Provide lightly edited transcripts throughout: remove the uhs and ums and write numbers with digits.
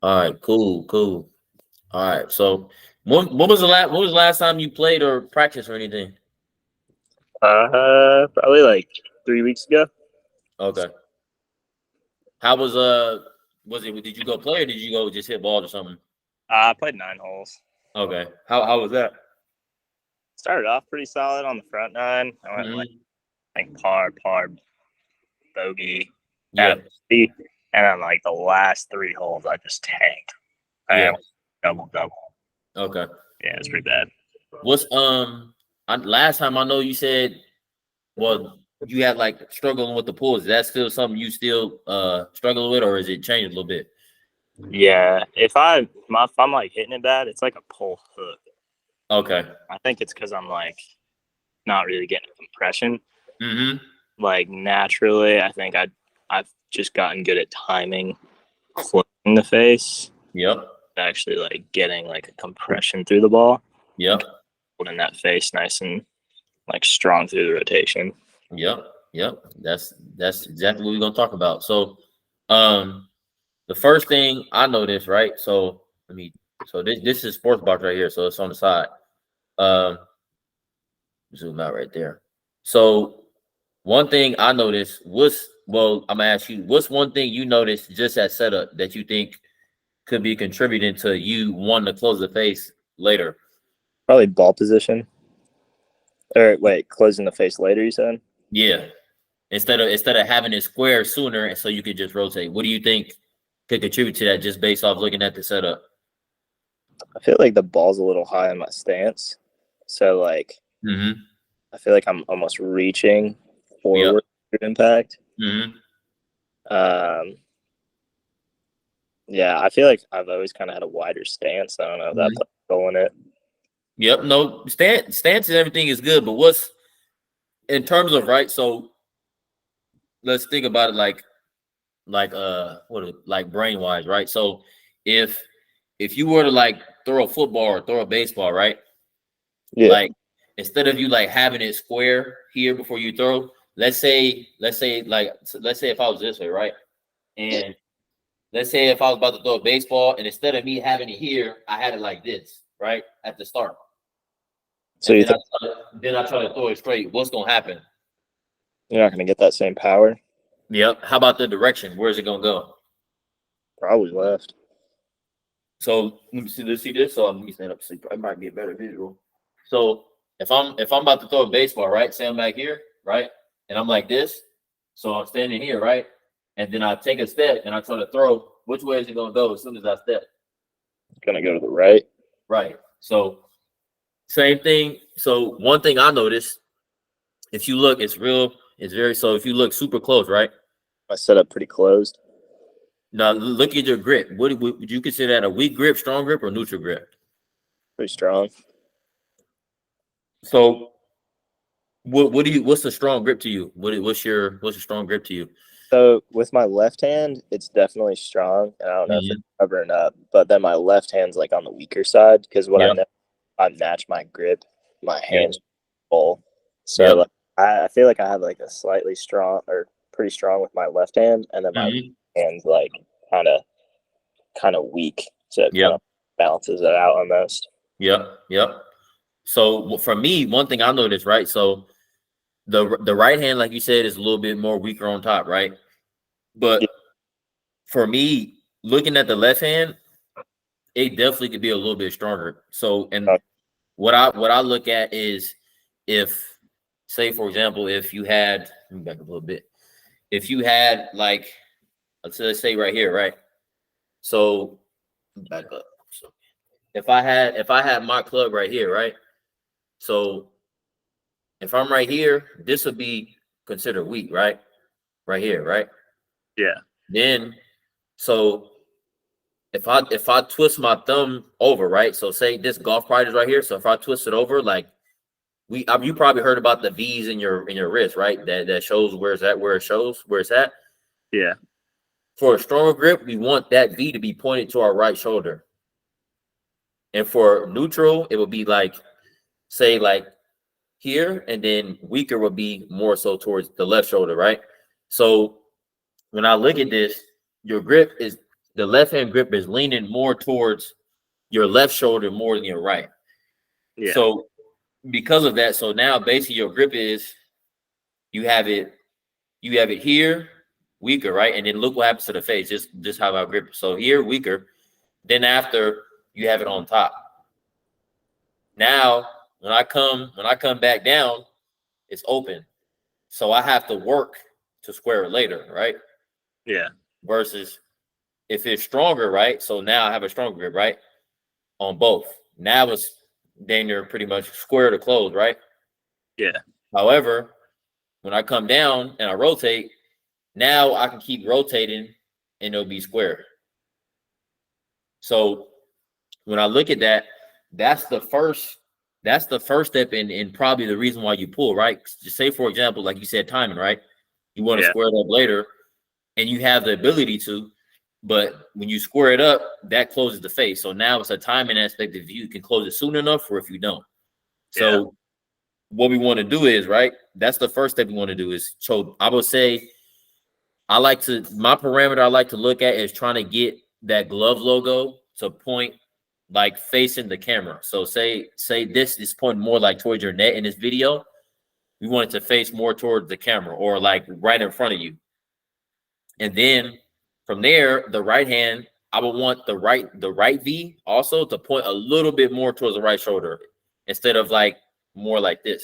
All right, cool, cool. All right. So when was the last time you played or practiced or anything? Probably like 3 weeks ago. Okay. How was it did you go play or did you go just hit balls or something? I played 9 holes. Okay. How was that? Started off pretty solid on the front nine. I went Hmm. like par, bogey, had a Yeah. bogey, and then like the last 3 holes, I just tanked. I Yeah. went double. Okay. Yeah, it was pretty bad. What's last time I know you said well you had like struggling with the pulls. Is that still something you still struggling with or is it changed a little bit? Yeah, if I'm like hitting it bad, it's like a pull hook. Okay. I think it's because I'm like not really getting a compression. Mm-hmm. Like naturally, I think I've just gotten good at timing, closing the face, Yep. actually like getting like a compression through the ball, Yep. holding that face nice and like strong through the rotation. Yep. Yep. That's exactly what we're gonna talk about. So um the first thing I noticed, right? So let me so this is sports box right here, so it's on the side. Um zoom out right there. So one thing I noticed was well, I'm gonna ask you, what's one thing you noticed just at setup that you think could be contributing to you wanting to close the face later? Probably ball position. Or wait, closing the face later, you said? Yeah. Instead of having it square sooner and so you could just rotate. What do you think could contribute to that just based off looking at the setup? I feel like the ball's a little high in my stance. So like Mm-hmm. I feel like I'm almost reaching Yep. forward for impact. Mm-hmm. Um yeah, I feel like I've always kind of had a wider stance. I don't know if that Mm-hmm. plays a role in it. Yep. No, stance and everything is good, but what's in terms of right? So let's think about it like brain wise, right? So if if you were to like throw a football or throw a baseball, right? Yeah. Like instead of you like having it square here before you throw, let's say if I was this way, right? And let's say if I was about to throw a baseball, and instead of me having it here, I had it like this, right? At the start. So And you then think I try to throw it straight. What's gonna happen? you're not going to get that same power? Yep. How about the direction? Where's it gonna go? Probably left. So let me see. Let's see this. So let me stand up. So it might be a better visual. So if I'm about to throw a baseball, right? Say I'm back here, right? And I'm like this. So I'm standing here, right? And then I take a step and I try to throw. Which way is it gonna go as soon as I step? Going to go to the right. Right. So same thing. So one thing I noticed, if you look, it's real. It's very so. If you look super close, right? My setup pretty closed. Now look at your grip. Would you consider that a weak grip, strong grip, or neutral grip? Pretty strong. So what do you? What's the strong grip to you? What's your strong grip to you? So with my left hand, it's definitely strong, and I don't know if it's Hmm. covering up. But then my left hand's like on the weaker side because what I Yep. know, I match my grip, my Yep. hands full. So Yep. like, I feel like I have like a slightly strong or pretty strong with my left hand, and then my right Hmm. hand's like kind of kind of weak, so it kind Yep. of balances it out almost. Yep. Yep. So for me, one thing I noticed, right? So the right hand, like you said, is a little bit more weaker on top, right? But Yeah. for me, looking at the left hand, it definitely could be a little bit stronger. So, and what I look at is if, say, for example, if you had, let me back up a little bit. If you had like, let's say right here, right? So back up. So if I had my club right here, right? So if I'm right here, this would be considered weak, right? Right here, right? Yeah. Then so if I twist my thumb over, right? So say this golf cart is right here. So if I twist it over, like you probably heard about the V's in your wrist, right? That shows where it's at, where it shows where it's at. Yeah. For a stronger grip, we want that V to be pointed to our right shoulder. And for neutral, it would be like say like here, and then weaker would be more so towards the left shoulder, right? So when I look at this, your grip is the left hand grip is leaning more towards your left shoulder more than your right. Yeah. So because of that, so now basically your grip is you have it here weaker, right? And then look what happens to the face. Just how I grip it. So here weaker. Then after you have it on top. Now when I come back down, it's open. So I have to work to square it later, right? Yeah. Versus if it's stronger, right? So now I have a stronger grip, right? On both. Now it's then you're pretty much square to close, right? Yeah. However, when I come down and I rotate, now I can keep rotating and it'll be square. So when I look at that, that's the first step in probably the reason why you pull, right? Just say, for example, like you said, timing, right? You want to square it up later and you have the ability to, but when you square it up, that closes the face. So now it's a timing aspect if you can close it soon enough or if you don't. So what we want to do is, right, that's the first step we want to do is, so I would say my parameter I like to look at is trying to get that glove logo to point like facing the camera. So say this is pointing more like towards your net in this video. We want it to face more towards the camera or like right in front of you. And then from there, the right hand, I would want the right V also to point a little bit more towards the right shoulder instead of like more like this.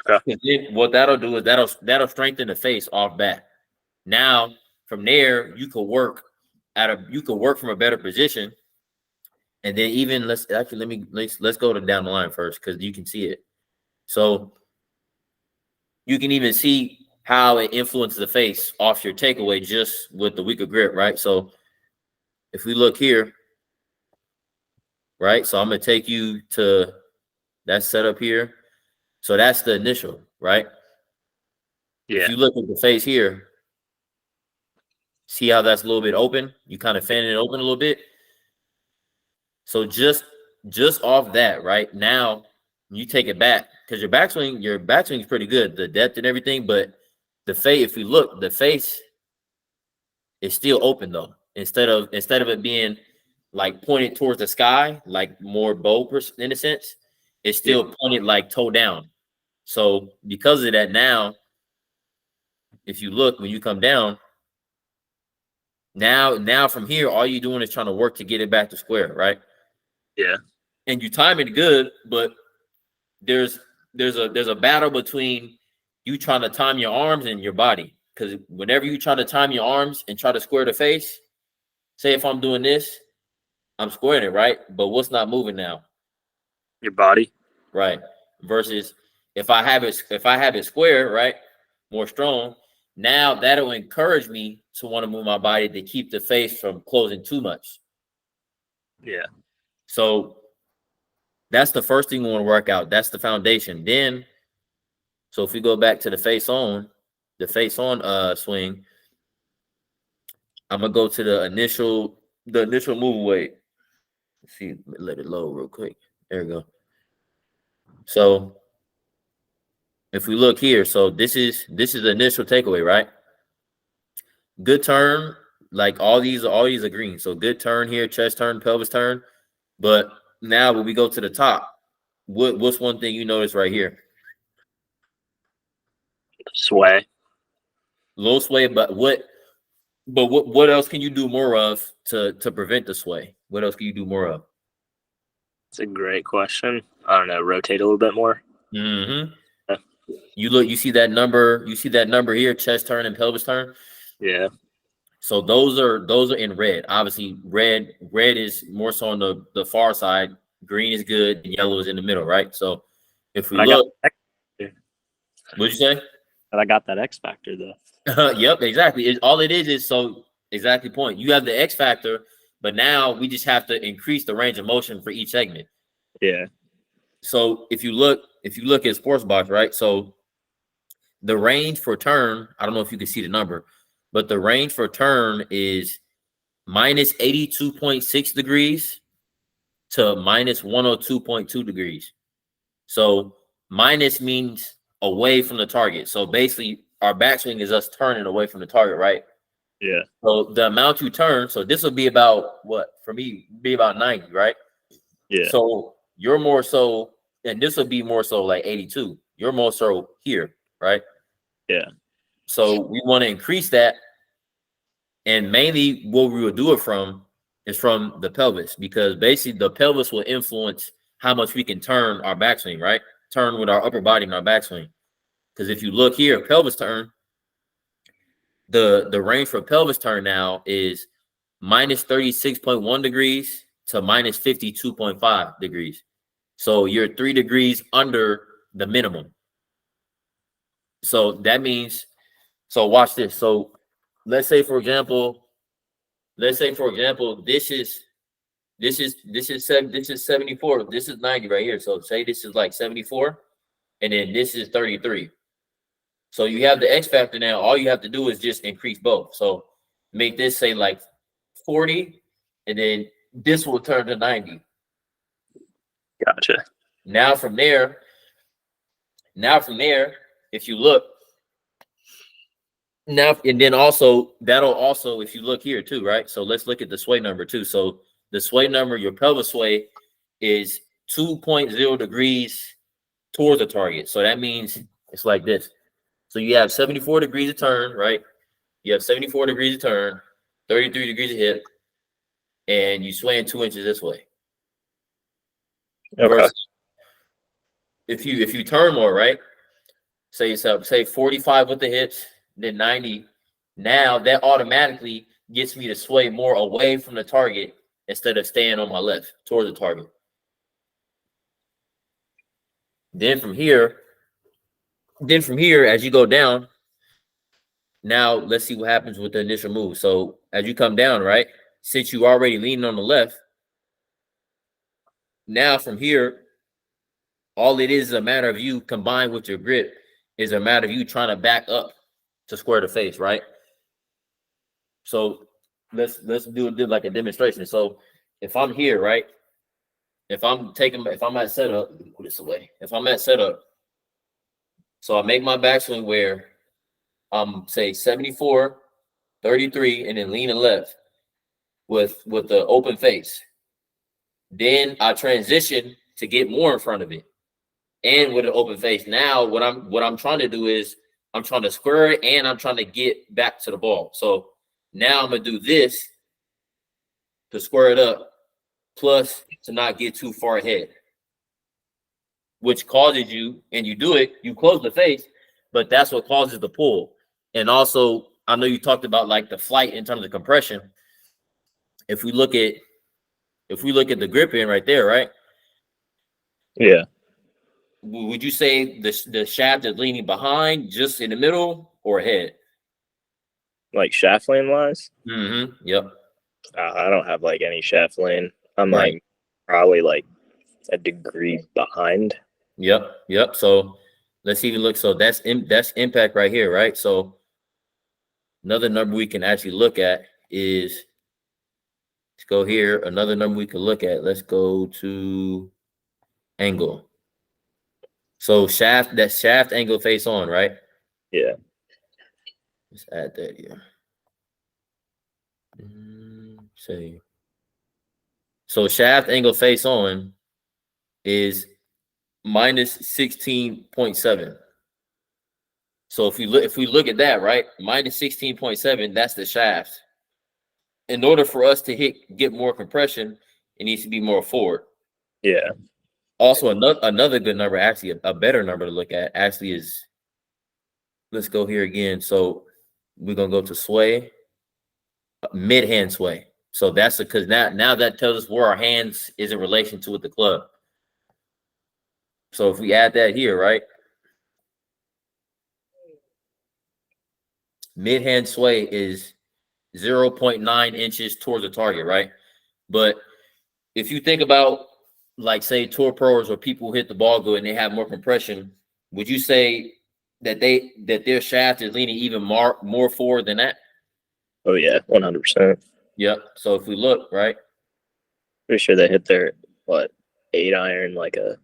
Okay. Then what that'll do is that'll strengthen the face off bat. Now from there, you could work from a better position. And then even let's go to down the line first because you can see it. So you can even see how it influences the face off your takeaway just with the weaker grip, right? So if we look here, right? So I'm gonna take you to that setup here. So that's the initial, right? Yeah. If you look at the face here, see how that's a little bit open? You kind of fanning it open a little bit. So just off that, right? Now you take it back because your backswing is pretty good, the depth and everything, but the face, if you look, the face is still open though. Instead of it being like pointed towards the sky, like more bow in a sense, it's still pointed like toe down. So because of that, now if you look when you come down, now from here, all you're doing is trying to work to get it back to square, right? Yeah. And you time it good, but there's a battle between you trying to time your arms and your body. Because whenever you try to time your arms and try to square the face, say if I'm doing this, I'm squaring it, right? But what's not moving now? Your body. Right. Versus if I have it square, right? More strong, now that'll encourage me to want to move my body to keep the face from closing too much. Yeah. So that's the first thing we want to work out. That's the foundation. Then, so if we go back to the face on swing, I'm gonna go to the initial move weight. Let's see, let it load real quick. There we go. So if we look here, so this is the initial takeaway, right? Good turn, like all these are green. So good turn here, chest turn, pelvis turn. But now when we go to the top, what's one thing you notice right here? Sway. Low sway, but what else can you do more of to prevent the sway? What else can you do more of? It's a great question. I don't know. Rotate a little bit more. Mm-hmm. Yeah. You see that number here, chest turn and pelvis turn. Yeah. So those are in red. Obviously, red is more so on the far side. Green is good, and yellow is in the middle, right? So if we look, what'd you say? But I got that X factor though. Yep, exactly. All it is so exactly point. You have the X factor, but now we just have to increase the range of motion for each segment. Yeah. So if you look at Sportsbox, right? So the range for turn, I don't know if you can see the number, but the range for turn is minus 82.6 degrees to minus 102.2 degrees. So minus means away from the target. So basically, our backswing is us turning away from the target, right? Yeah. So the amount you turn, so this will be about what for me be about 90, right? Yeah. So you're more so, and this will be more so like 82. You're more so here, right? Yeah. So we want to increase that, and mainly what we will do it from is from the pelvis, because basically the pelvis will influence how much we can turn our backswing, right? Turn with our upper body in our backswing. Because if you look here, pelvis turn, the range for pelvis turn now is minus 36.1 degrees to minus 52.5 degrees. So you're 3 degrees under the minimum. So that means, so watch this. So let's say for example, this is 74. This is 90 right here. So say this is like 74, and then this is 33. So you have the X factor now. All you have to do is just increase both. So make this say like 40, and then this will turn to 90. Gotcha. Now from there, if you look now, and then also that'll also, if you look here too, right? So let's look at the sway number too. So the sway number, your pelvis sway is 2.0 degrees towards the target. So that means it's like this. So you have 74 degrees of turn, right? You have 74 degrees of turn, 33 degrees of hip, and you swaying 2 inches this way. Okay. Versus if you turn more, right? Say 45 with the hips, then 90. Now that automatically gets me to sway more away from the target instead of staying on my left toward the target. Then from here, as you go down, now let's see what happens with the initial move. So as you come down, right, since you already leaning on the left, now from here, all it is a matter of you combined with your grip is a matter of you trying to back up to square the face, right? So let's do like a demonstration. So if I'm here, right? If I'm at setup, let me put this away. If I'm at setup, so I make my backswing where I'm say 74, 33, and then leaning left with the open face. Then I transition to get more in front of it and with an open face. Now what I'm trying to do is I'm trying to square it and I'm trying to get back to the ball. So now I'm gonna do this to square it up, plus to not get too far ahead, which causes you, and you do it, you close the face, but that's what causes the pull. And also, I know you talked about like the flight in terms of compression. If we look at the grip in right there, right? Yeah. Would you say the shaft is leaning behind, just in the middle, or ahead? Like shaft lane wise? Mm-hmm. Yep. I don't have like any shaft lane. I'm Right. like probably like a degree behind. Yep. So let's even look. So that's impact right here, right? So another number we can actually look at is, let's go here. Another number we can look at. Let's go to angle. So shaft angle face on, right? Yeah. Let's add that here. Say so shaft angle face on is minus 16.7. So if we look at that, right, minus 16.7, that's the shaft. In order for us to get more compression, it needs to be more forward. Yeah. Also, another good number, actually a better number to look at, actually is, let's go here again. So we're gonna go to sway, mid hand sway. So that's because now that tells us where our hands is in relation to with the club. So if we add that here, right, mid hand sway is 0.9 inches towards the target, right? But if you think about, like, say, tour pros or people who hit the ball good and they have more compression, would you say that their shaft is leaning even more forward than that? Oh yeah, 100%. Yep. So if we look, right? Pretty sure they hit their 8-iron like a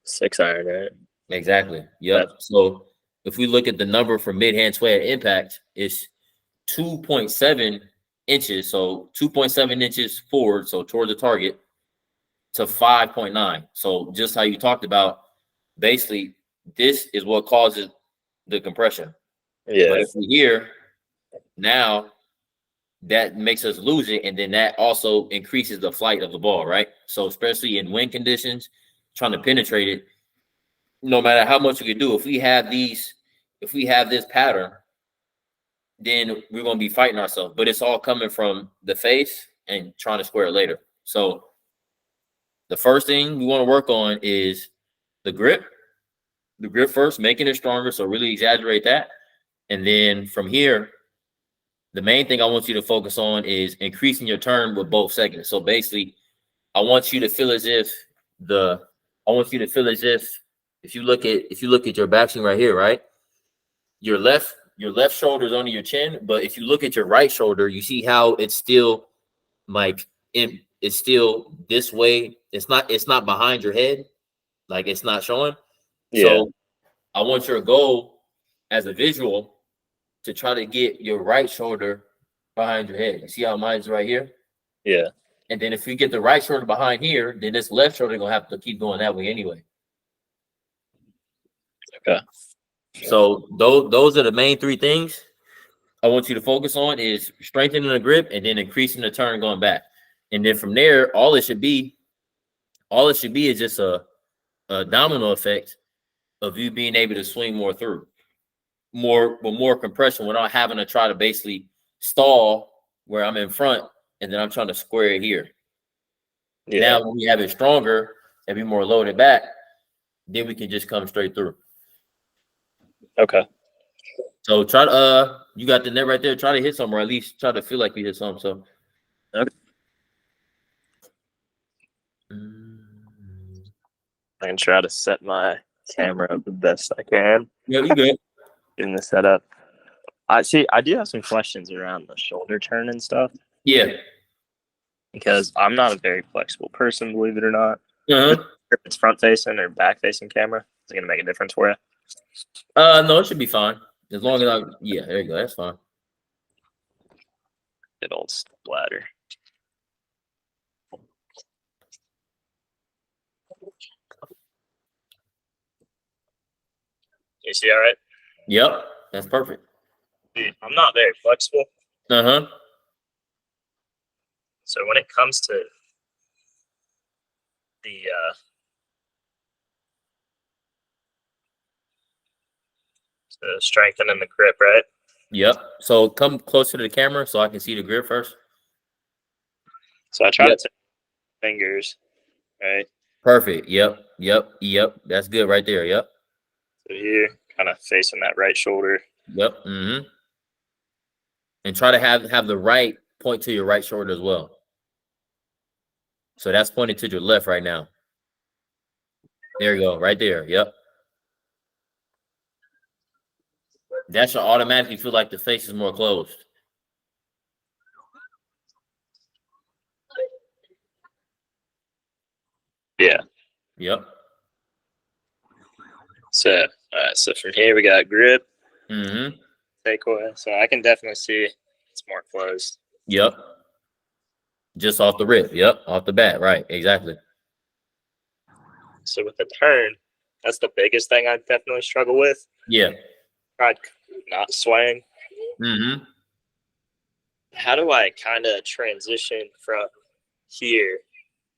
6-iron, right? Exactly. Yep. That's So if we look at the number for mid hand sway at impact, it's 2.7 inches, so 2.7 inches forward, so toward the target, to 5.9. So just how you talked about, basically, this is what causes the compression. Yeah. But if we're here now, that makes us lose it, and then that also increases the flight of the ball, right? So especially in wind conditions, trying to penetrate it, no matter how much we can do, if we have this pattern, then we're gonna be fighting ourselves. But it's all coming from the face and trying to square it later. So the first thing we want to work on is the grip. The grip first, making it stronger. So really exaggerate that. And then from here, the main thing I want you to focus on is increasing your turn with both seconds. So basically, I want you to feel as if if you look at your backswing right here, right? Your left shoulder is under your chin, but if you look at your right shoulder, you see how it's still like it's still this way. It's not behind your head, like it's not showing. Yeah. So I want your goal as a visual to try to get your right shoulder behind your head. You see how mine's right here? Yeah. And then if you get the right shoulder behind here, then this left shoulder gonna have to keep going that way anyway. Okay. So those are the main three things I want you to focus on is strengthening the grip and then increasing the turn going back. And then from there, all it should be is just a domino effect of you being able to swing more through, more compression without having to try to basically stall where I'm in front and then I'm trying to square it here. Yeah. Now when we have it stronger and be more loaded back, then we can just come straight through. Okay. So try to you got the net right there. Try to hit somewhere, at least try to feel like you hit something. So Okay. I can try to set my camera up the best I can. yeah, you good. Getting the setup. I do have some questions around the shoulder turn and stuff Yeah. because I'm not a very flexible person, believe it or not. Uh-huh. If it's front facing or back facing camera, is it gonna make a difference for you? No, it should be fine. As long as there you go. That's fine. Good old splatter. You see all right? Yep. That's perfect. I'm not very flexible. Uh-huh. So when it comes to the strengthening the grip, right? Yep. So come closer to the camera so I can see the grip first. So I try to take fingers, right? Perfect. Yep. That's good right there. Yep. So here, kind of facing that right shoulder. Yep. Mm-hmm. And try to have the right point to your right shoulder as well. So that's pointing to your left right now. There you go. Right there. Yep. That should automatically feel like the face is more closed. Yeah. Yep. So from here we got grip, Mm-hmm. takeaway. So I can definitely see it's more closed. Yep. Just off the rip. Yep. Off the bat. Right. Exactly. So with the turn, that's the biggest thing I definitely struggle with. Yeah. Tried not swaying. Mm-hmm. How do I kind of transition from here,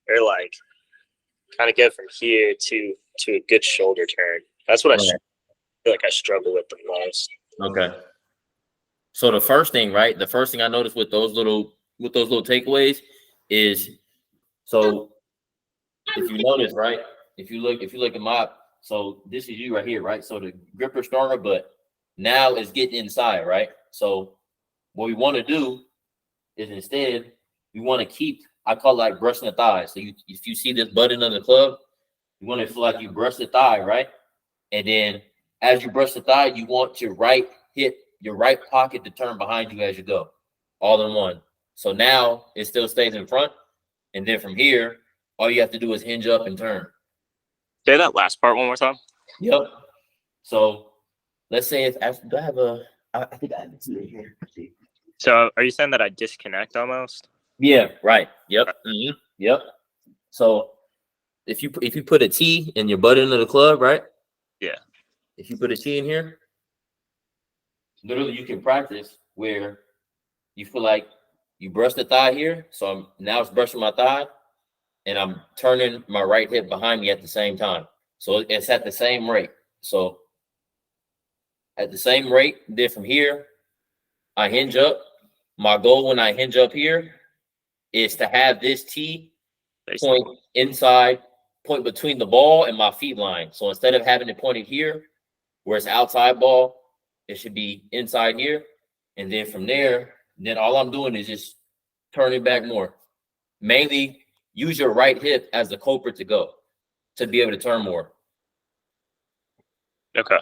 or like kind of get from here to a good shoulder turn? That's what I feel like I struggle with the most. Okay. So the first thing I noticed with those little takeaways is, so if you notice, right, if you look at my, so this is you right here, right? So the gripper stronger, but now it's getting inside, right? So what we want to do is instead we want to keep, I call it like brushing the thigh. So if you see this button on the club, you want to feel like you brush the thigh, right? And then as you brush the thigh, you want your right pocket to turn behind you as you go, all in one. So now it still stays in front. And then from here, all you have to do is hinge up and turn. Say that last part one more time. Yep. So let's say do I have I think I have it here. So are you saying that I disconnect almost? Yeah, right. Yep. Yep. So if you put a T in your butt end of the club, right? Yeah. If you put a T in here, literally you can practice where you feel like you brush the thigh here. So now it's brushing my thigh, and I'm turning my right hip behind me at the same time. So it's at the same rate. So at the same rate, then from here, I hinge up. My goal when I hinge up here is to have this T point inside, point between the ball and my feet line. So instead of having it pointed here, where it's outside ball, it should be inside here. And then from there, then all I'm doing is just turning back more. Mainly use your right hip as the culprit to go, to be able to turn more. Okay.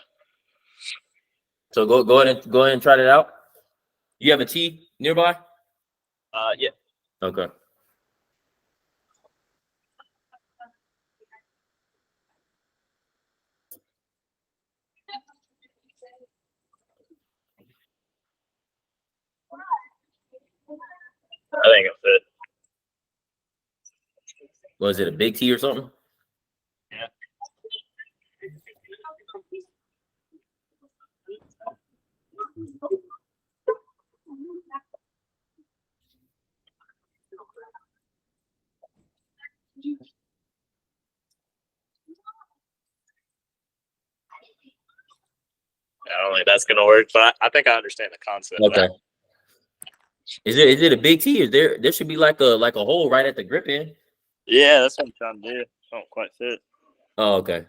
So go ahead and try that out. You have a T nearby? Yeah. Okay. I think I'm fit. Was it a big T or something? Yeah. I don't think that's gonna work, but I think I understand the concept. Okay. Is it a big T? Is there should be like a hole right at the grip end? Yeah, that's what I'm trying to do. I don't quite fit. Oh, okay. I think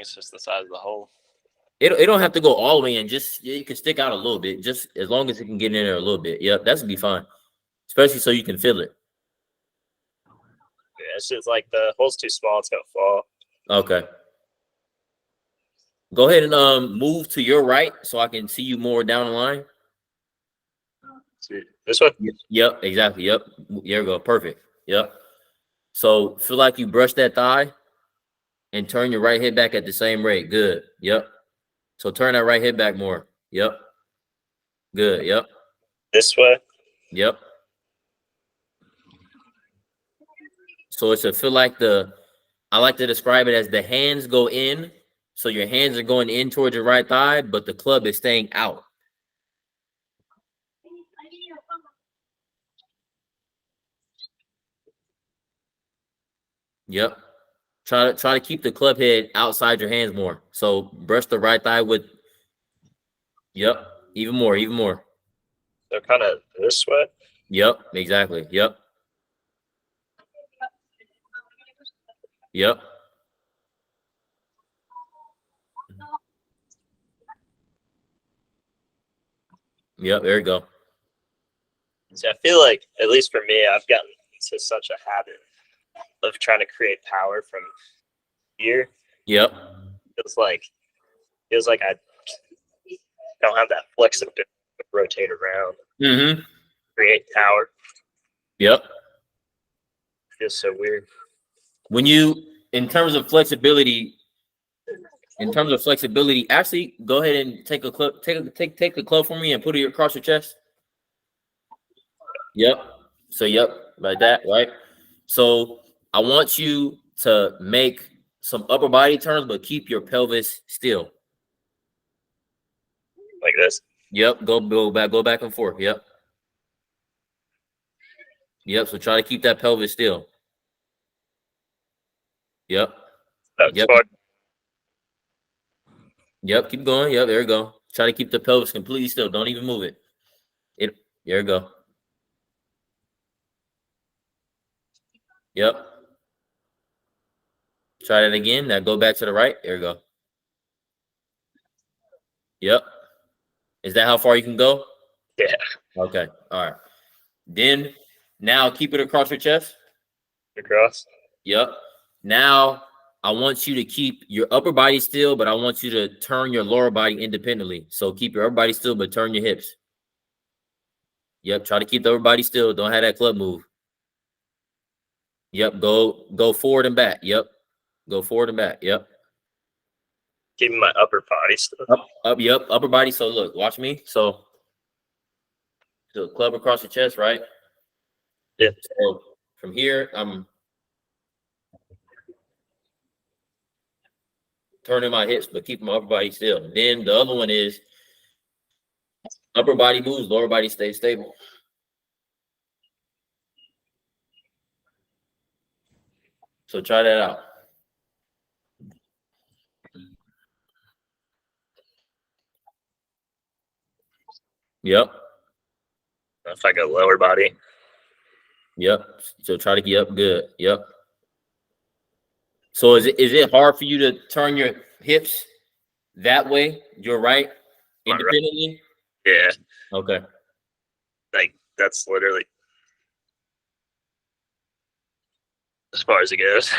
it's just the size of the hole. It don't have to go all the way in. Just you can stick out a little bit, just as long as it can get in there a little bit. Yep, that's gonna be fine. Especially so you can feel it. Yeah, it's just like the hole's too small, it's gonna fall. Okay. Go ahead and move to your right so I can see you more down the line. This one? Yep, exactly. Yep. There we go. Perfect. Yep. So feel like you brush that thigh and turn your right hip back at the same rate. Good. Yep. So turn that right hip back more. Yep. Good. Yep. This way? Yep. So it's a feel like I like to describe it as the hands go in. So your hands are going in towards your right thigh, but the club is staying out. Yep. Try to keep the club head outside your hands more. So brush the right thigh with. Yep. Even more. Even more. So kind of this way? Yep. Exactly. Yep. Yep. Yep. There you go. See, I feel like, at least for me, I've gotten into such a habit of trying to create power from here. Yep. Feels like I don't have that flexibility to rotate around, Mm-hmm. create power. Yep. Feels so weird. When you, in terms of flexibility, actually go ahead and take a club, take the club from me and put it across your chest. Yep. So yep, like that, right? So I want you to make some upper body turns, but keep your pelvis still. Like this. Yep. Go back and forth. Yep. Yep. So try to keep that pelvis still. Yep. That's Yep. fine. Yep. Keep going. Yep. There you go. Try to keep the pelvis completely still. Don't even move it. There you go. Yep. Try that again. Now go back to the right. There you go. Yep. Is that how far you can go? Yeah. Okay. All right. Then now keep it across your chest. Across. Yep. Now I want you to keep your upper body still, but I want you to turn your lower body independently. So keep your upper body still, but turn your hips. Yep. Try to keep the upper body still. Don't have that club move. Yep. Go forward and back. Yep. Go forward and back. Yep. Keeping my upper body still. Up. Yep. Upper body. So look, watch me. So the club across your chest, right? Yeah. So from here, I'm turning my hips, but keeping my upper body still. Then the other one is upper body moves, lower body stays stable. So try that out. Yep. If I go lower body. Yep. So try to get up good. Yep. So is it hard for you to turn your hips that way? You're right, independently? Yeah. Okay. Like that's literally as far as it goes.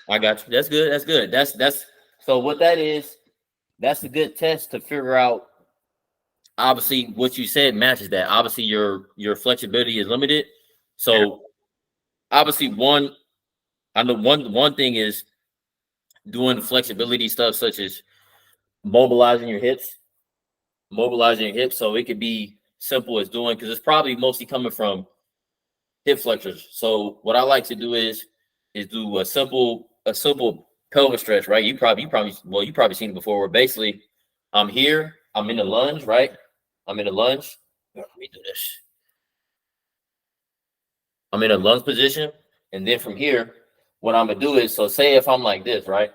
I got you. That's good. That's good. That's so what that is, that's a good test to figure out. Obviously, what you said matches that. Obviously, your flexibility is limited. So obviously, I know one thing is doing flexibility stuff such as mobilizing your hips, So it could be simple as doing, because it's probably mostly coming from hip flexors. So what I like to do is do a simple pelvic stretch, right? You probably seen it before. Where basically I'm here, I'm in the lunge, right? I'm in a lunge. Let me do this. I'm in a lunge position, and then from here, what I'm gonna do is, so say if I'm like this, right?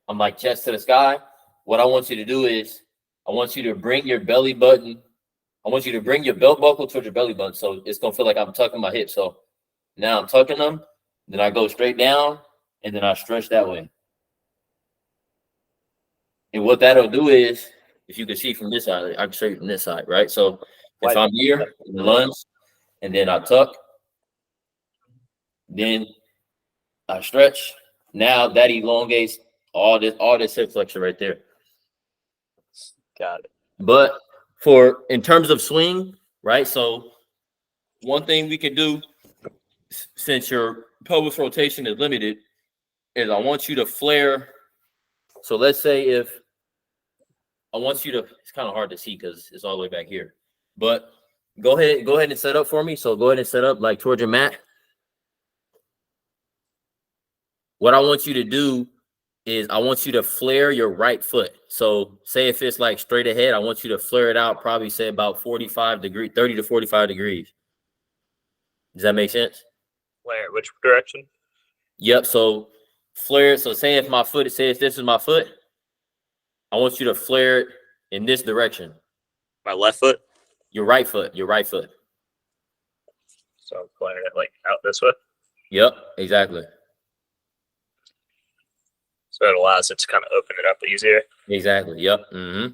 I'm like chest to the sky. What I want you to do is, I want you to bring your belly button. I want you to bring your belt buckle towards your belly button, so it's gonna feel like I'm tucking my hips. So now I'm tucking them, then I go straight down, and then I stretch that way. And what that'll do is, if you can see from this side, I can show you from this side, right? So if I'm here in the lunge, and then I tuck, then I stretch. Now that elongates all this hip flexion right there. Got it. But for in terms of swing, right? So one thing we can do, since your pelvis rotation is limited, is I want you to flare. So let's say if I want you to, it's kind of hard to see because it's all the way back here. But go ahead and set up for me. So go ahead and set up like towards your mat. What I want you to do is I want you to flare your right foot. So say if it's like straight ahead, I want you to flare it out, probably say about 45 degrees, 30 to 45 degrees. Does that make sense? Where? Which direction? Yep. So flare it. So say if my foot, say if this is my foot, I want you to flare it in this direction. My left foot. Your right foot. Your right foot. So I'm flaring it like out this way. Yep. Exactly. So it allows it to kind of open it up easier. Exactly. Yep. Mm-hmm.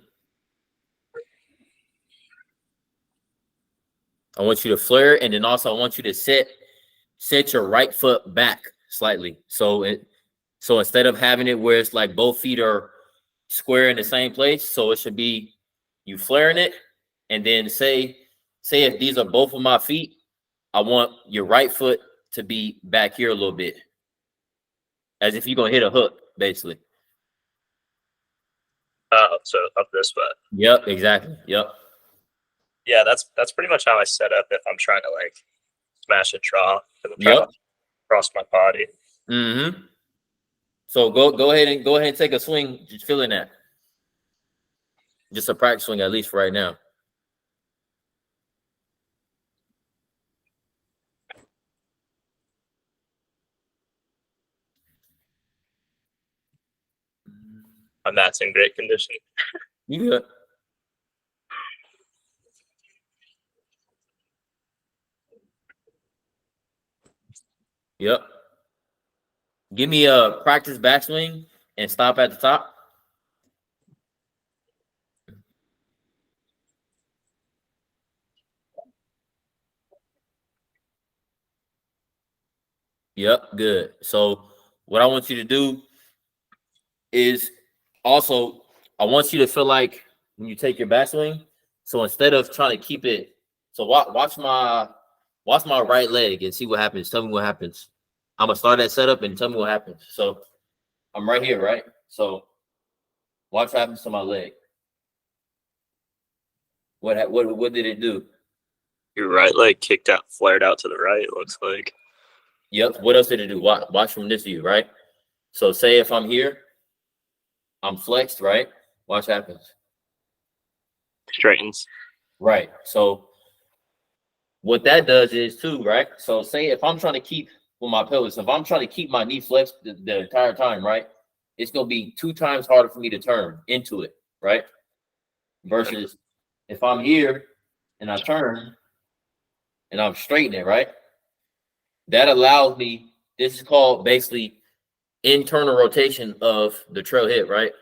I want you to flare, and then also I want you to set your right foot back slightly. So instead of having it where it's like both feet are square in the same place, so it should be you flaring it, and then say if these are both of my feet, I want your right foot to be back here a little bit, as if you're gonna hit a hook, basically. So up this way. Yep, exactly. Yep. Yeah, that's pretty much how I set up if I'm trying to like smash a draw. Because I'm trying Yep. to cross my body. Mm-hmm. So go ahead and take a swing, just feeling that. Just a practice swing, at least for right now. My mat's in great condition. You good? Yep. Give me a practice backswing and stop at the top. Yep, good. So what I want you to do is also, I want you to feel like when you take your backswing, so instead of trying to keep it, so watch my right leg and see what happens. Tell me what happens. I'm gonna start that setup and tell me what happens. So I'm right here, right? So watch what happens to my leg. What did it do? Your right leg kicked out, flared out to the right, it looks like. Yep. What else did it do? Watch from this view, right? So say if I'm here, I'm flexed, right? Watch what happens. Straightens. Right. So what that does is too, right? So say if I'm trying to keep with my pelvis, if I'm trying to keep my knee flexed the entire time, right? It's gonna be 2 times harder for me to turn into it, right? Versus if I'm here and I turn and I'm straightening it, right? That allows me, this is called basically internal rotation of the trail hip, right?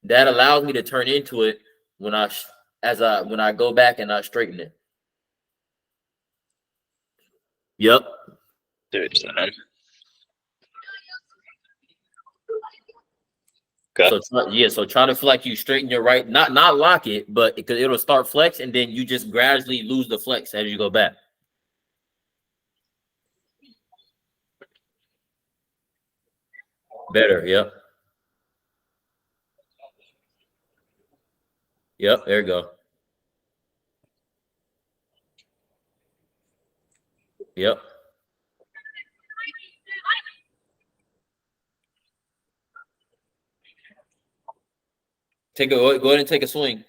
That allows me to turn into it when I go back and I straighten it. Yep. Dude, man. Okay. So try to feel like you straighten your right, not lock it, but because it'll start flex and then you just gradually lose the flex as you go back. Better, yep. Yep, there you go. Yep. Go ahead and take a swing.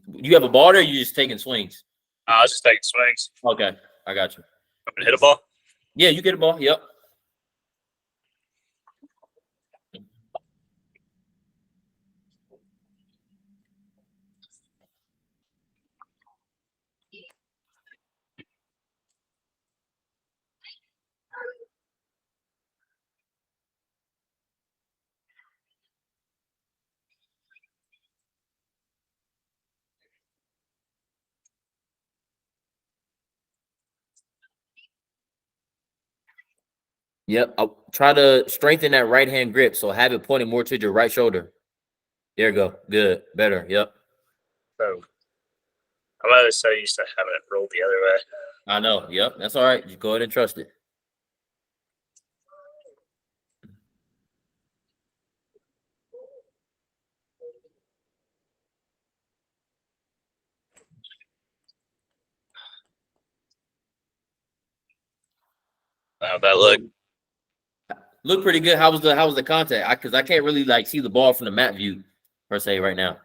You have a ball there, or you just taking swings? I was just taking swings. Okay, I got you. I'm gonna hit a ball. Yeah, you get a ball. Yep. Yep. I'll try to strengthen that right hand grip. So have it pointing more to your right shoulder. There you go. Good. Better. Yep. So I'm so used to having it rolled the other way. I know. Yep. That's all right. Just go ahead and trust it. How'd that look? Look pretty good. How was the contact? Because I can't really like see the ball from the map view per se right now.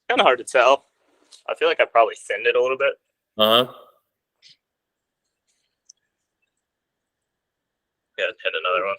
Kind of hard to tell. I feel like I probably thinned it a little bit. Uh-huh. Yeah, hit another one.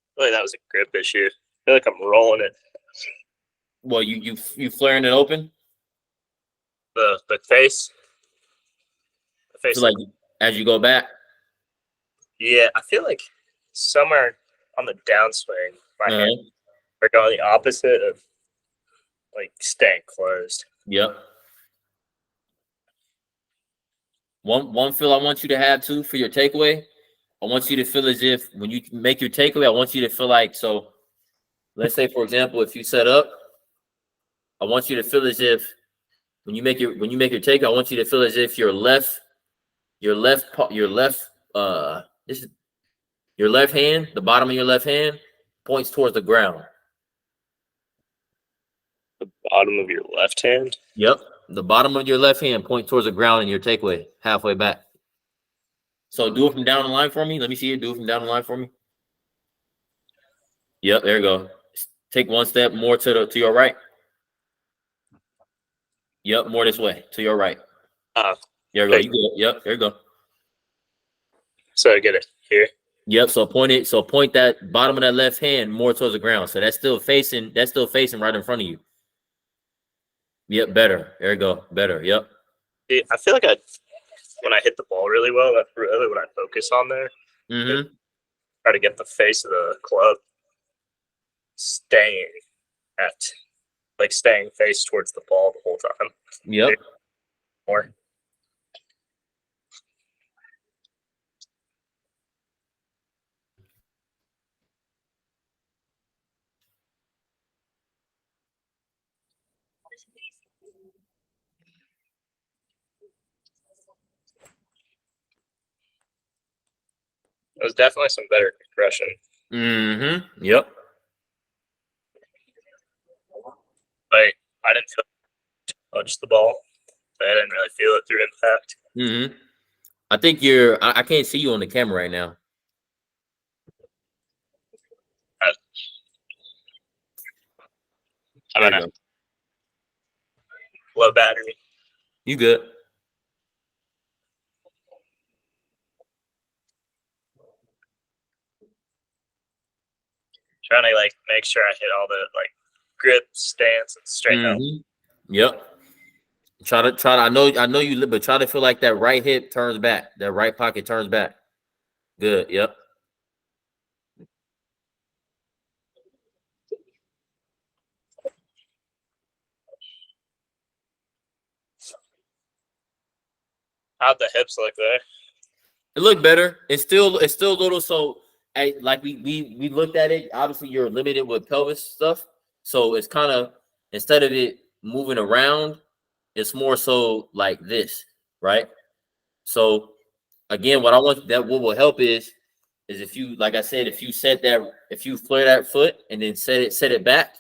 I feel like that was a grip issue. I feel like I'm rolling it. Well, you flaring it open? The face. The face. So like as you go back? Yeah, I feel like somewhere on the downswing, my hands are going the opposite of like staying closed. Yep. One feel I want you to have too for your takeaway. I want you to feel as if when you make your takeaway, I want you to feel like, so let's say for example, if you set up, I want you to feel as if when you make your takeaway, I want you to feel as if your left this is your left hand, the bottom of your left hand points towards the ground. The bottom of your left hand? Yep. The bottom of your left hand points towards the ground in your takeaway, halfway back. So do it from down the line for me. Let me see it. Do it from down the line for me. Yep, there you go. Take one step more to your right. Yep, more this way to your right. There you go. You go. Yep, there you go. So I get it here. Yep. So point that bottom of that left hand more towards the ground. So that's still facing right in front of you. Yep, better. There you go. Better. Yep. I feel like when I hit the ball really well, that's really what I focus on there. Mm-hmm. Try to get the face of the club staying at like staying face towards the ball the whole time. Yep. More. It was definitely some better compression. Mm-hmm. Yep. Like I didn't feel touch the ball. I didn't really feel it through impact. Mm-hmm. I think you're. I can't see you on the camera right now. I There don't you know. go. Low battery. You good? Trying to like make sure I hit all the like grip, stance, and straighten out. Mm-hmm. Yep. Try to. I know you, but try to feel like that right hip turns back. That right pocket turns back. Good. Yep. How'd the hips look there? It looked better. It's still a little so. Like we looked at it. Obviously, you're limited with pelvis stuff, so it's kind of instead of it moving around, it's more so like this, right? So again, what I want that what will help is if you, like I said, if you flare that foot and then set it back,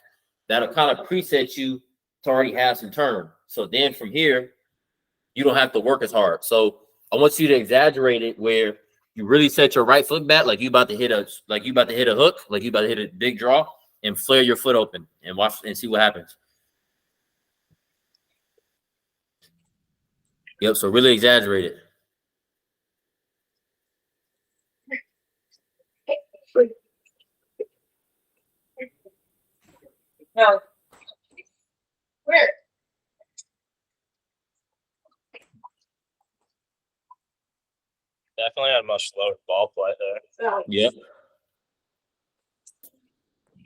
that'll kind of preset you to already have some turn. So then from here, you don't have to work as hard. So I want you to exaggerate it where you really set your right foot back, like you about to hit a hook, like you about to hit a big draw, and flare your foot open and watch and see what happens. Yep. So really exaggerate it. No. Where? Definitely had a much slower ball play there. Yep.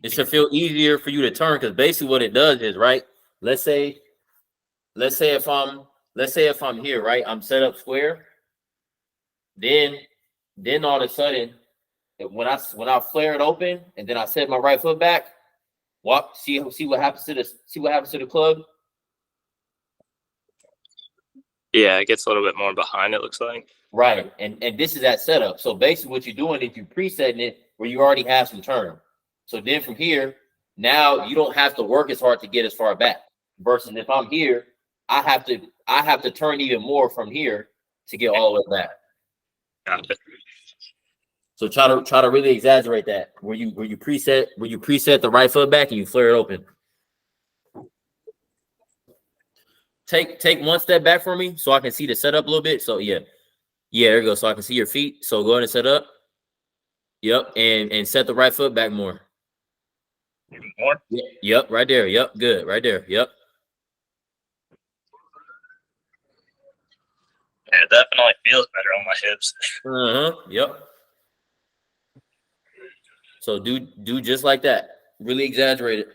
It should feel easier for you to turn because basically what it does is, right. Let's say if I'm here, right, I'm set up square. Then all of a sudden, when I flare it open and then I set my right foot back, walk, see what happens to the club. Yeah, it gets a little bit more behind, it looks like. Right. And this is that setup. So basically what you're doing is you're presetting it where you already have some turn. So then from here, now you don't have to work as hard to get as far back. Versus if I'm here, I have to turn even more from here to get all the way back. Got it. So try to really exaggerate that where you preset the right foot back and you flare it open. Take one step back for me so I can see the setup a little bit. So yeah, there you go. So I can see your feet. So go ahead and set up. Yep, and set the right foot back more. More? Yep, right there. Yep, good. Right there. Yep. Yeah, it definitely feels better on my hips. Yep. So do just like that. Really exaggerate it.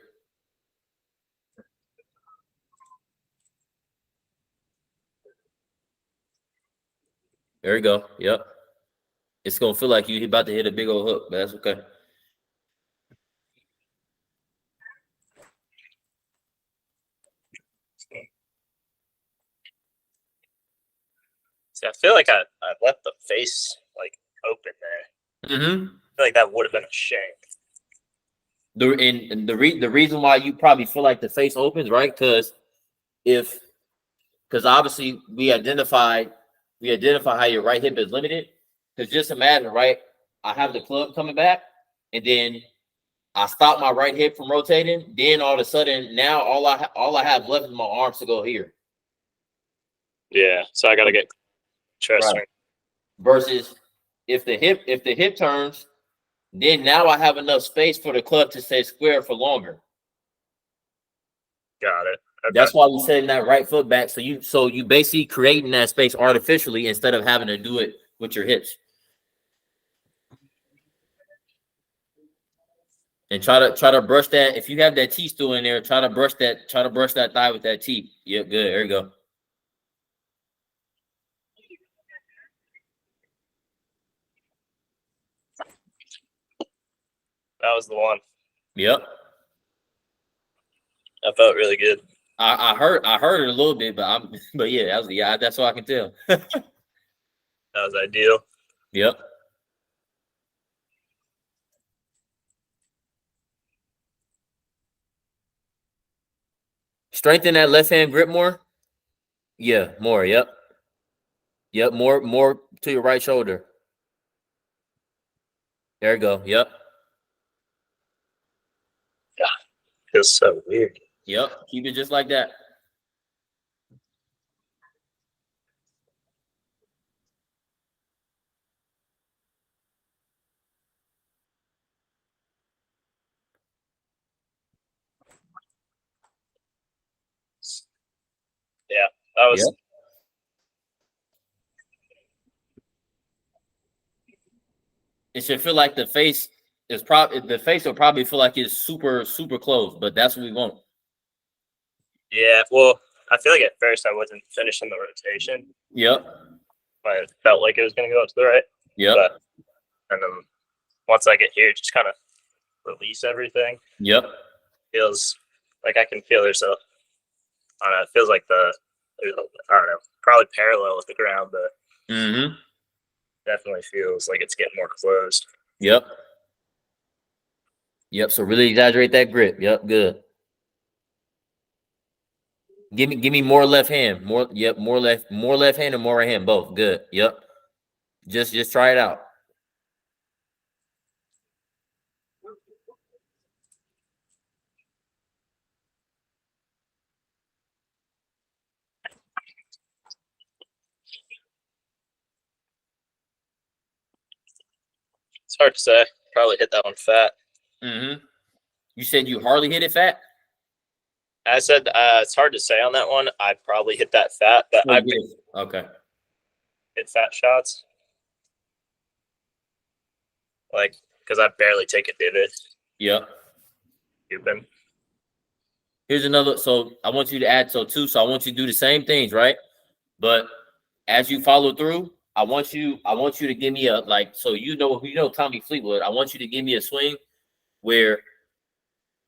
There you go. Yep. It's gonna feel like you're about to hit a big old hook, but that's okay. See, I feel like I left the face like open there. Mm-hmm. I feel like that would have been a shame. The reason why you probably feel like the face opens, right? Because obviously we identify how your right hip is limited. Because just imagine, right? I have the club coming back, and then I stop my right hip from rotating. Then all of a sudden, now all I have left is my arms to go here. Yeah, so I got to get chest Right. Versus if the hip turns, then now I have enough space for the club to stay square for longer. Got it. Okay. That's why we're setting that right foot back. So you basically creating that space artificially instead of having to do it with your hips. And try to brush that. If you have that T still in there, try to brush that thigh with that T. Yep, good. There you go. That was the one. Yep. That felt really good. I heard it a little bit, but yeah, that's all I can tell. That was ideal. Yep. Strengthen that left hand grip more. Yeah, more. Yep. Yep. More to your right shoulder. There you go. Yep. Yeah, feels so weird. Yep. Keep it just like that. Yeah, that was. Yep. It should feel like the face will probably feel like it's super close, but that's what we want. Yeah, well, I feel like at first I wasn't finishing the rotation. Yep. I felt like it was going to go up to the right. Yep. And then once I get here, just kind of release everything. Yep. Feels like I can feel there's a, I don't know, it feels like I don't know, probably parallel with the ground, but definitely feels like it's getting more closed. Yep. Yep. So really exaggerate that grip. Yep. Good. Give me more left hand. More left hand and more right hand. Both. Good. Yep. Just try it out. It's hard to say. Probably hit that one fat. You said you hardly hit it fat? I said it's hard to say on that one. I probably hit that fat, but I okay. Hit fat shots. Like, because I barely take a divot. Yep. Stupid. Here's another. So I want you to add so I want you to do the same things, right? But as you follow through, I want you to give me a so you know Tommy Fleetwood. I want you to give me a swing where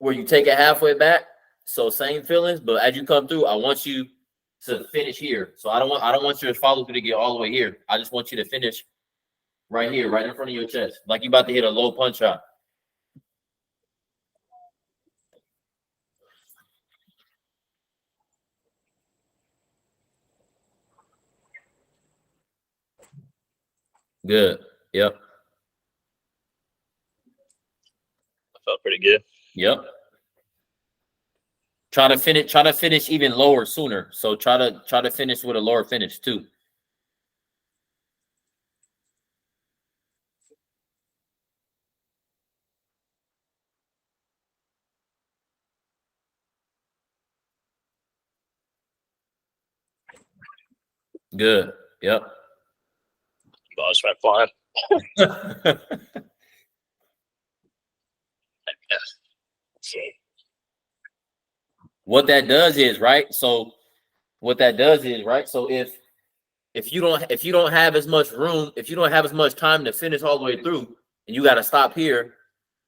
you take it halfway back. So same feelings, but as you come through, I want you to finish here. So I don't want your follow through to get all the way here. I just want you to finish right here, right in front of your chest, like you're about to hit a low punch shot. Good. Yep. I felt pretty good. Yep. Try to finish even lower sooner. So try to finish with a lower finish too. Good. Yep. Ball just went flying. What that does is right. So if you don't have as much room, if you don't have as much time to finish all the way through, and you got to stop here,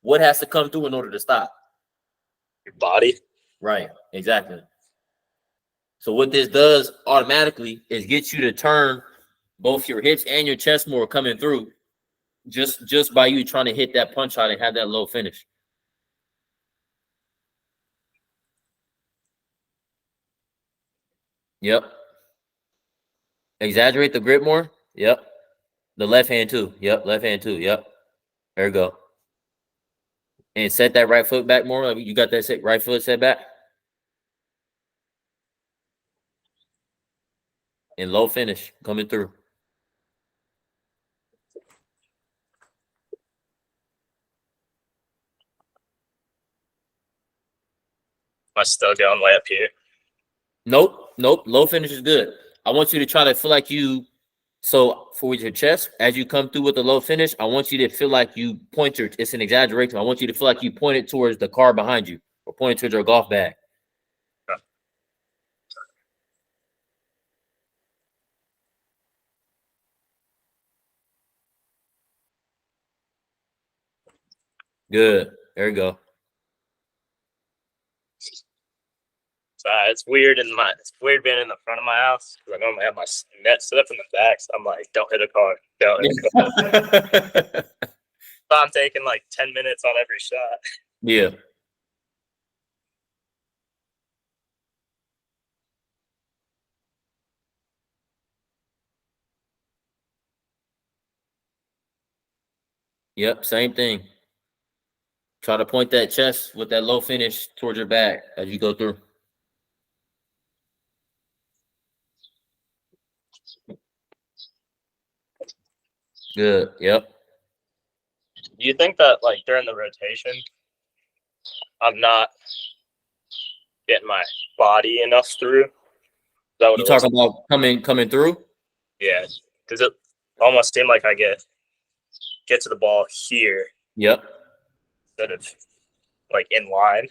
what has to come through in order to stop? Your body. Right. Exactly. So what this does automatically is get you to turn both your hips and your chest more coming through, just by you trying to hit that punch shot and have that low finish. Yep. Exaggerate the grip more. Yep. The left hand too. Yep. Left hand too. Yep. There you go. And set that right foot back more. You got that right foot set back. And low finish coming through. Am I still going way up here? Nope. Low finish is good. I want you to try to feel like you So for your chest, as you come through with the low finish, I want you to feel like you point your. It's an exaggeration. I want you to feel like you point it towards the car behind you, or point it towards your golf bag. Good. There you go. So it's weird it's weird being in the front of my house because I normally have my net set up in the back. So I'm like, don't hit a car. Don't hit a car. So I'm taking like 10 minutes on every shot. Yeah. Yep. Same thing. Try to point that chest with that low finish towards your back as you go through. Good. Yep. Do you think that like during the rotation, I'm not getting my body enough through? Is that what You it was? talking about coming through? Yeah, because it almost seemed like I get to the ball here Yep. instead of like in line.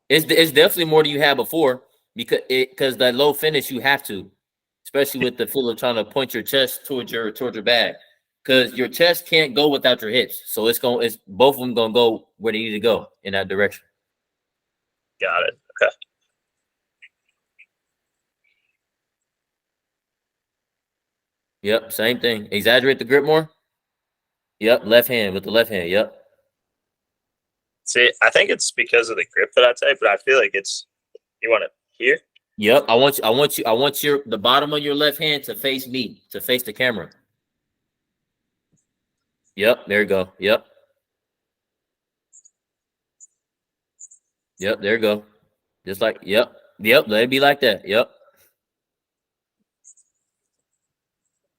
It's definitely more than you had before because that low finish you have to, especially with the feel of trying to point your chest towards your bag, because your chest can't go without your hips. So it's both of them gonna go where they need to go in that direction. Got it. Okay. Yep, same thing. Exaggerate the grip more. Yep, left hand with the left hand. Yep. See, I think it's because of the grip that I take, but I feel like it's you want it here. Yep. I want the bottom of your left hand to face me, to face the camera. Yep, there you go. Yep. Yep, there you go. Just like, yep. Yep, let it be like that. Yep.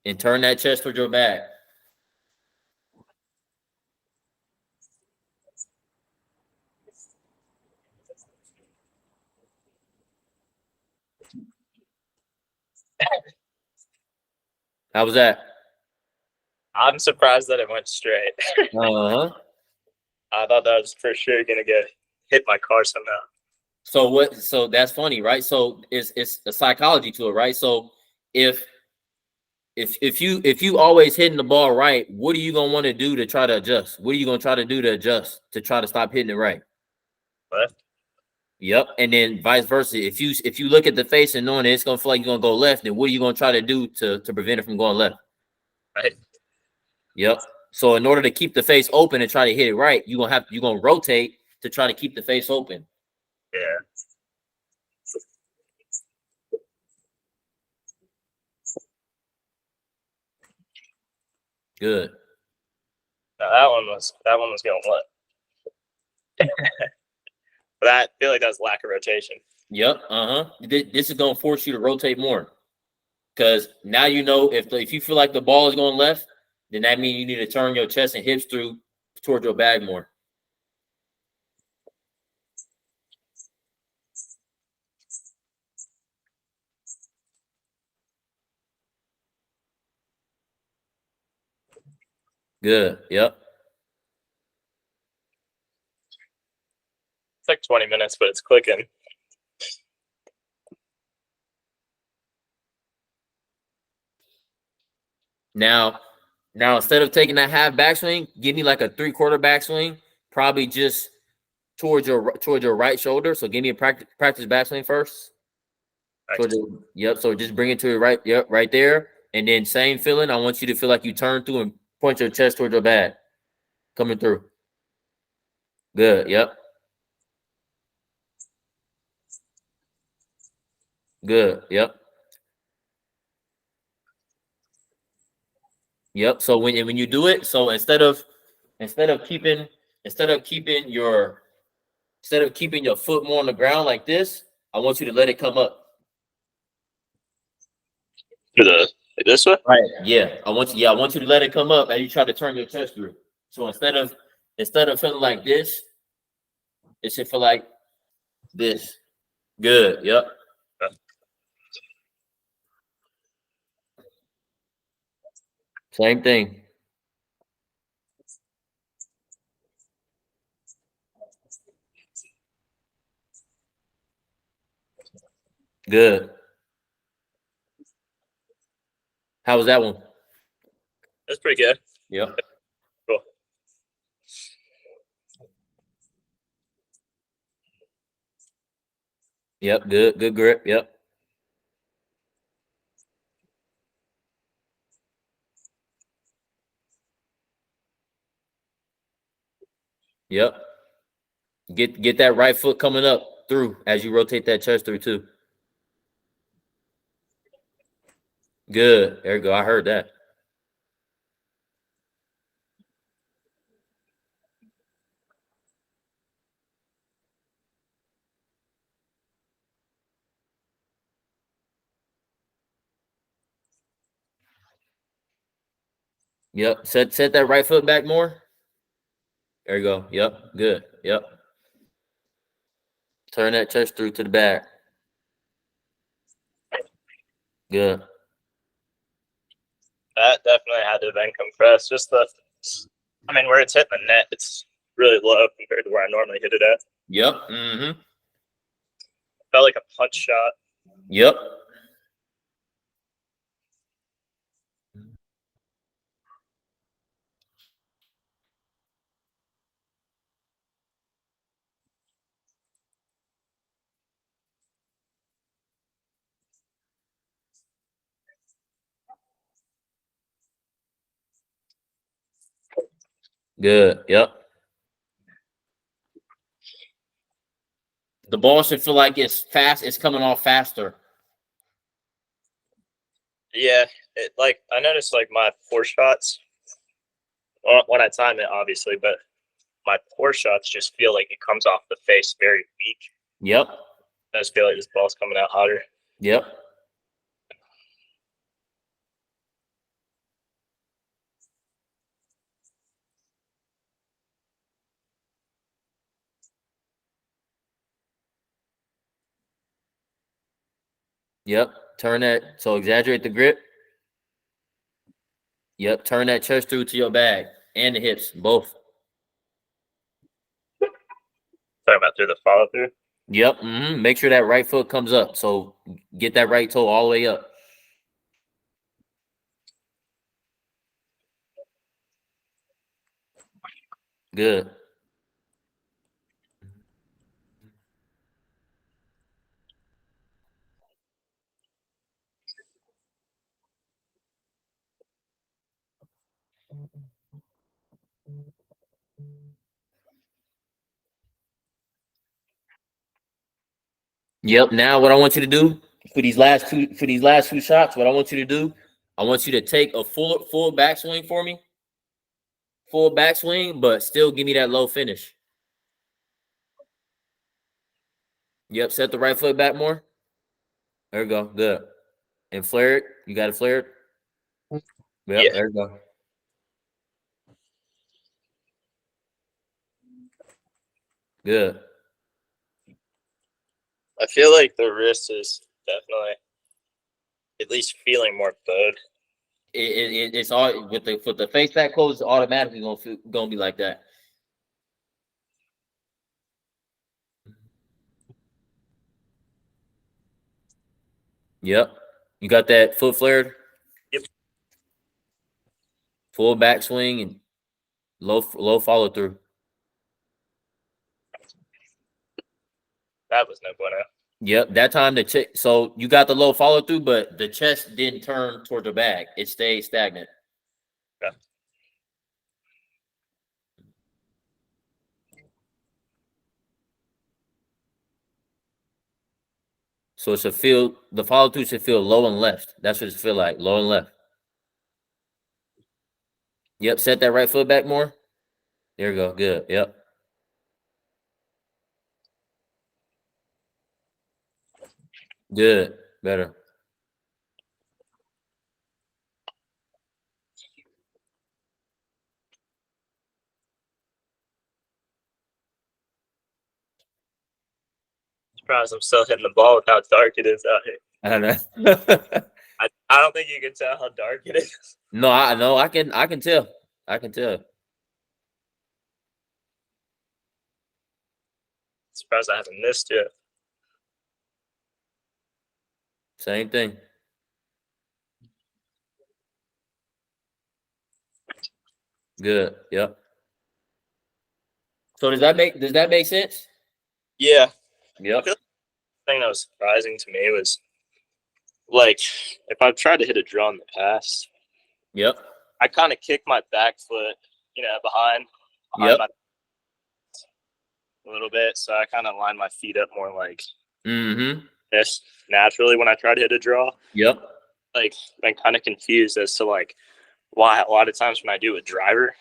And turn that chest towards your back. How was that? I'm surprised that it went straight. Uh-huh. I thought that was for sure gonna get hit my car somehow. So that's funny, right? So it's a psychology to it, right? So if you always hitting the ball right, what are you gonna want to do to try to adjust? What are you gonna try to do to adjust to try to stop hitting it right? Left. Yep. And then vice versa. If you look at the face and knowing that it's gonna feel like you're gonna go left, then what are you gonna try to do to prevent it from going left? Right. Yep. So in order to keep the face open and try to hit it right, you're gonna rotate to try to keep the face open. Yeah. Good. Now that one was going left. But I feel like that was lack of rotation. Yep. Uh-huh. This is gonna force you to rotate more. Because now you know if you feel like the ball is going left, then that means you need to turn your chest and hips through towards your bag more. Good. Yep. It's like 20 minutes, but it's clicking. Now instead of taking that half backswing, give me like a 3/4 backswing, probably just towards your right shoulder. So give me a practice backswing first. Yep. So just bring it to your right. Yep, right there. And then same feeling. I want you to feel like you turn through and point your chest towards your bag. Coming through. Good. Yep. Good. Yep. Yep. So when you do it, so instead of keeping your foot more on the ground like this, I want you to let it come up. To the this way? Right. Yeah. I want you to let it come up and you try to turn your chest through. So instead of feeling like this, it should feel like this. Good. Yep. Same thing. Good. How was that one? That's pretty good. Yep. Cool. Yep. Good. Good grip. Yep. Yep. Get that right foot coming up through as you rotate that chest through too. Good. There you go. I heard that. Yep. Set that right foot back more. There you go. Yep. Good. Yep. Turn that chest through to the back. Good. That definitely had to have been compressed. Just where it's hitting the net, it's really low compared to where I normally hit it at. Yep. Mm-hmm. Felt like a punch shot. Yep. Good. Yep. The ball should feel like it's fast. It's coming off faster. Yeah, I noticed my poor shots when I time it, obviously, but my poor shots just feel like it comes off the face very weak. Yep. I just feel like this ball's coming out hotter. Yep. Yep. Turn that. So exaggerate the grip. Yep. Turn that chest through to your bag and the hips, both. Talking about through the follow through. Yep. Mm-hmm. Make sure that right foot comes up. So get that right toe all the way up. Good. Yep. Now what I want you to do for these last two shots, what I want you to do, I want you to take a full backswing for me. Full backswing, but still give me that low finish. Yep. Set the right foot back more. There we go. Good. And flare it. You got it flared? Yep. Yeah. There you go. Good. I feel like the wrist is definitely at least feeling more bowed. It's all with the face back closed, it's automatically gonna be like that. Yep. You got that foot flared? Yep. Full backswing and low follow through. That was no bueno. Yep. That time so you got the low follow through, but the chest didn't turn toward the bag. It stayed stagnant. Yeah. So it should feel the follow through should feel low and left. That's what it feel like. Low and left. Yep. Set that right foot back more. There you go. Good. Yep. Good. Better. Surprised I'm still hitting the ball with how dark it is out here. I don't know. I don't think you can tell how dark it is. No, I know. I can tell. I can tell. Surprised I haven't missed it. Same thing. Good. Yep. So does that make sense? Yeah. Yep. The thing that was surprising to me was like if I've tried to hit a draw in the past, Yep. I kind of kick my back foot, behind Yep. my a little bit, so I kind of line my feet up more like this naturally when I try to hit a draw. Yep. Like I'm kind of confused as to like why a lot of times when I do a driver,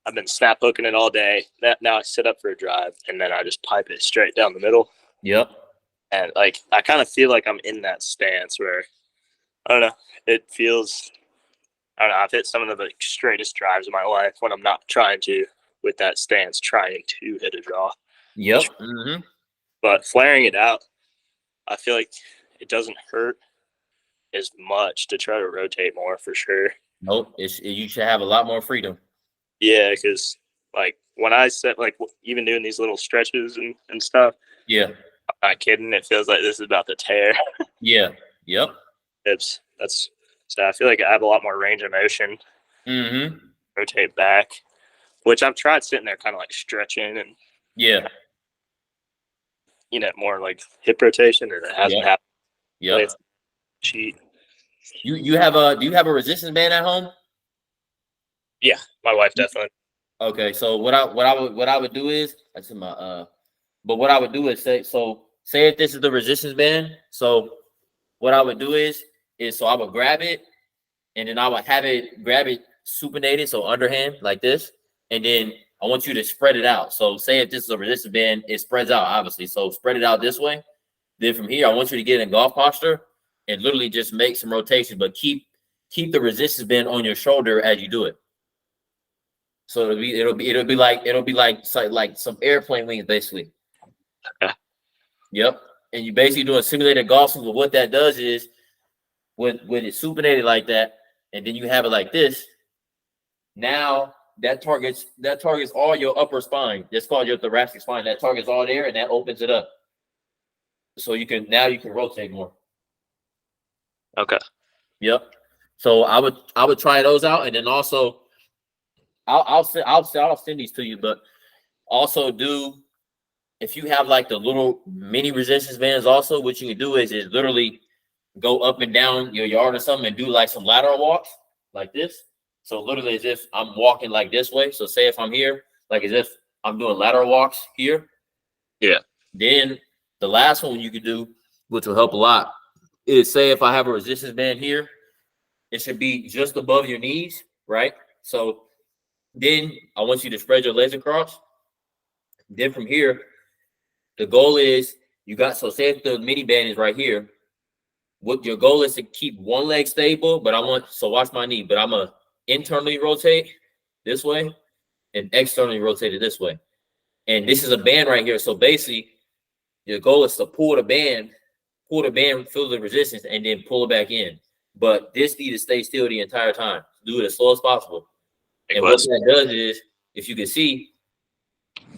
I've been snap hooking it all day. Now I sit up for a drive and then I just pipe it straight down the middle. Yep. And like I kind of feel like I'm in that stance where I don't know. It feels I don't know. I've hit some of the like, straightest drives of my life when I'm not trying to with that stance, trying to hit a draw. Yep. But flaring it out, I feel like it doesn't hurt as much to try to rotate more for sure. Nope. You should have a lot more freedom. Yeah, because like when I set like even doing these little stretches and stuff. Yeah. I'm not kidding. It feels like this is about to tear. Yeah. Yep. So I feel like I have a lot more range of motion. Rotate back, which I've tried sitting there kind of like stretching and more like hip rotation, and it hasn't happened. Yeah. Cheat. Do you have a resistance band at home? Yeah, my wife definitely. Okay, so what I would do is but what I would do is say if this is the resistance band. So what I would do is so I would grab it and then I would grab it supinated, so underhand like this, and then I want you to spread it out. So say if this is a resistance band, it spreads out obviously. So spread it out this way. Then from here, I want you to get in golf posture and literally just make some rotation, but keep the resistance band on your shoulder as you do it. So it'll be like some airplane wings basically. Okay. Yep. And you basically doing simulated golf swing, but what that does is when it's supinated like that, and then you have it like this, now that targets all your upper spine. That's called your thoracic spine. That targets all there, and that opens it up. So you can rotate more. Okay. Yep. So I would try those out, and then also I'll send these to you, but also do if you have like the little mini resistance bands. Also, what you can do is literally go up and down your yard or something and do like some lateral walks like this. So literally as if I'm walking like this way. So say if I'm here, like as if I'm doing lateral walks here. Yeah. Then the last one you could do, which will help a lot, is say if I have a resistance band here, it should be just above your knees, right? So then I want you to spread your legs across. Then from here, the goal is say if the mini band is right here, what your goal is to keep one leg stable, but watch my knee, but I'm going to internally rotate this way and externally rotate it this way. And this is a band right here. So basically, your goal is to pull the band, feel the resistance, and then pull it back in. But this need to stay still the entire time. Do it as slow as possible. And what that does is, if you can see,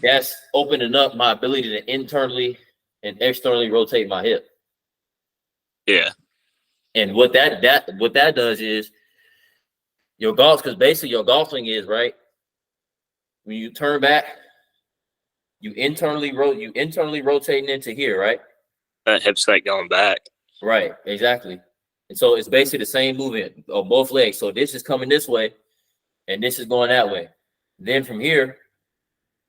that's opening up my ability to internally and externally rotate my hip. Yeah. And what that does is because basically your golf swing is right. When you turn back, you internally rotating into here, right? That hip's like going back. Right, exactly. And so it's basically the same movement of both legs. So this is coming this way, and this is going that way. Then from here,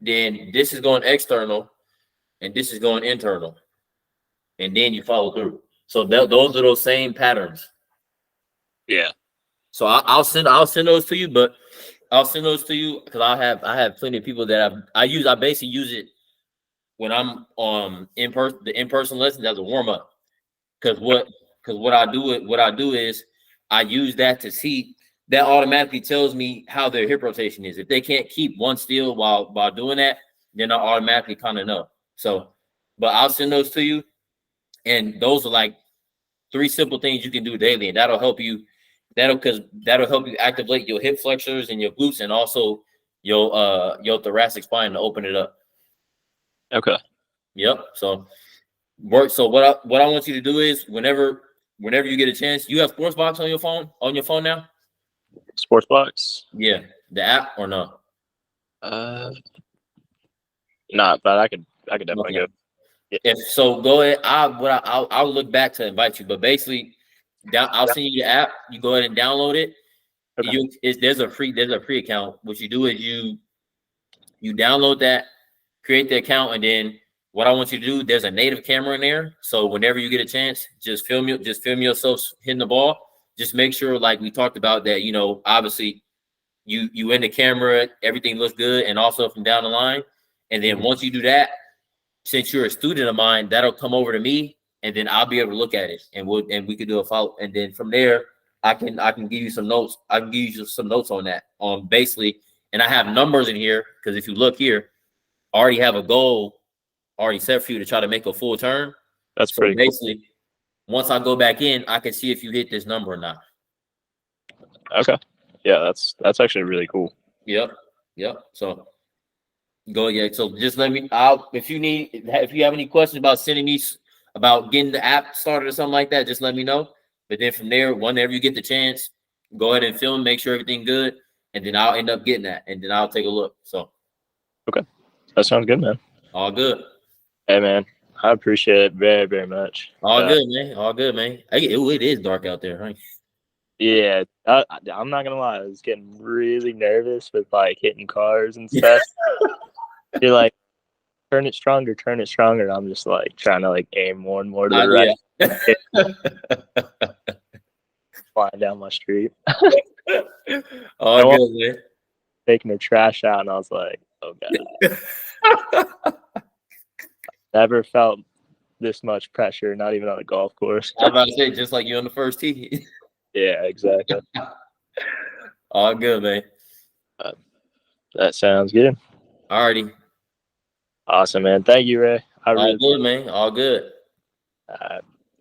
then this is going external, and this is going internal. And then you follow through. So those are those same patterns. Yeah. So I'll send those to you, but I'll send those to you because I have plenty of people that I basically use it when I'm the in-person lessons as a warm-up. Because what I do is I use that to see that automatically tells me how their hip rotation is. If they can't keep one still while doing that, then I automatically kind of know. So, but I'll send those to you, and those are like 3 simple things you can do daily, and that'll help you. That'll help you activate your hip flexors and your glutes, and also your thoracic spine to open it up. Okay. Yep. So work. So what I want you to do is whenever you get a chance, you have Sportsbox on your phone now. Sportsbox. Yeah, the app or no? Not, but I could definitely go. Yeah. If so, go ahead. I'll look back to invite you, but basically, I'll send you the app. You go ahead and download it. Okay. There's a free account. What you do is you download that, create the account, and then what I want you to do, there's a native camera in there. So whenever you get a chance, just film yourself hitting the ball. Just make sure, like we talked about, that obviously you in the camera, everything looks good, and also from down the line. And then once you do that, since you're a student of mine, that'll come over to me, and then I'll be able to look at it, and we could do a follow. And then from there, I can give you some notes. I can give you some notes on that, basically. And I have numbers in here because if you look here, I already have a goal already set for you to try to make a full turn. That's so pretty basically cool. Once I go back in, I can see if you hit this number or not. Okay. Yeah, that's actually really cool. Yep. So go, yeah. So just let me if you have any questions about sending me about getting the app started or something like that, just let me know. But then from there, whenever you get the chance, go ahead and film, make sure everything good, and then I'll end up getting that, and then I'll take a look. So okay, that sounds good, man. All good. Hey, man, I appreciate it very, very much. All good, man. All good, man. It is dark out there, right? Yeah, I'm not gonna lie. I was getting really nervous with like hitting cars and stuff. You're like, turn it stronger. I'm just like trying to like aim more and more to the right. Flying down my street. All good, man. Taking the trash out, and I was like, oh god. Never felt this much pressure, not even on a golf course. I was about to say, just like you on the first tee. Yeah, exactly. All good, man. That sounds good. Alrighty. Awesome, man. Thank you, Ray. All good, man. All good.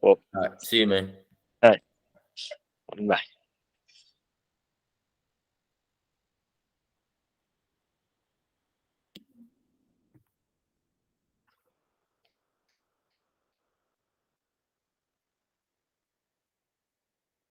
Well, all right. See you, man. All right. Bye.